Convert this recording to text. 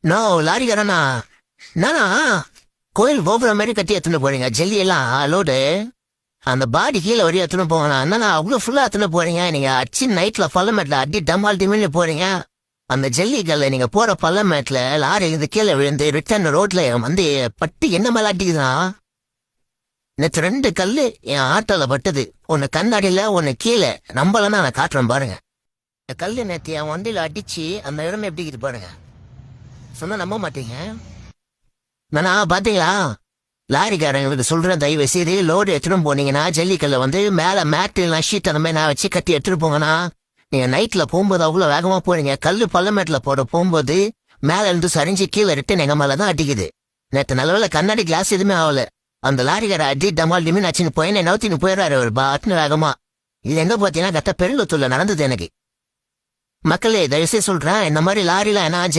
No லாரிக்காரண்ணா. நானா கோயில் கோபுரம் மாதிரி கட்டி எடுத்துன்னு போறீங்க ஜல்லி எல்லாம் லோடு. அந்த பாடி கீழே வரையும் எடுத்துன்னு போங்கண்ணா. என்னண்ணா அவ்வளோ ஃபுல்லாக எடுத்துன்னு போறீங்க நீங்க? அச்சு நைட்ல பள்ளமேட்டில் அடி டமால் டிமின்னு போறீங்க. அந்த ஜல்லிக்கல்ல நீங்க போற பள்ளமேட்டில் லாரி இது கீழே விழுந்து ரிட்டர்ன் ரோட்ல வந்து பட்டு என்ன மேல அடிக்குதுண்ணா. நேற்று 2 கல்லு என் ஆட்டோல பட்டது. ஒன்னு கண்ணாடியில ஒன்னு கீழே. நம்பலன்னா நான் காட்டுறேன் பாருங்க. இந்த கல்லு நேற்று என் வண்டியில அடிச்சு அந்த இடமே எப்படி இருக்குது பாருங்க. சொன்னா நம்ப மாட்டீங்க. நானா பாத்தீங்களா? லாரிக்காரங்களுக்கு சொல்றேன், தயவு செய்து லோடு எடுத்துட்டு போனீங்கன்னா ஜல்லிக்கல்ல வந்து மேல மேட்டு ஷீட் அந்த மாதிரி நான் வச்சு கட்டி எடுத்துட்டு போங்கண்ணா. நீங்க நைட்ல போகும்போது அவ்வளவு வேகமா போறீங்க. கல்லு பள்ளமேட்டுல போகும்போது மேல இருந்து சரிஞ்சு கீழே ரிட்டன் எங்க மேலதான் அடிக்குது. நேற்று நல்லவேளை கண்ணாடி கிளாஸ் எதுவுமே ஆகல. அந்த லாரிக்கார அடி டமால் டிமின் அச்சுன்னு போய் நவுத்தின்னு போயிடுறாரு ஒரு பாட்டுன்னு வேகமா. இது எங்க பாத்தீங்கன்னா கத்த பெருங்குத்தூர்ல நடந்தது எனக்கு. மக்களே தயவுசெய்து சொல்றேன், இந்த மாதிரி லாரில நான்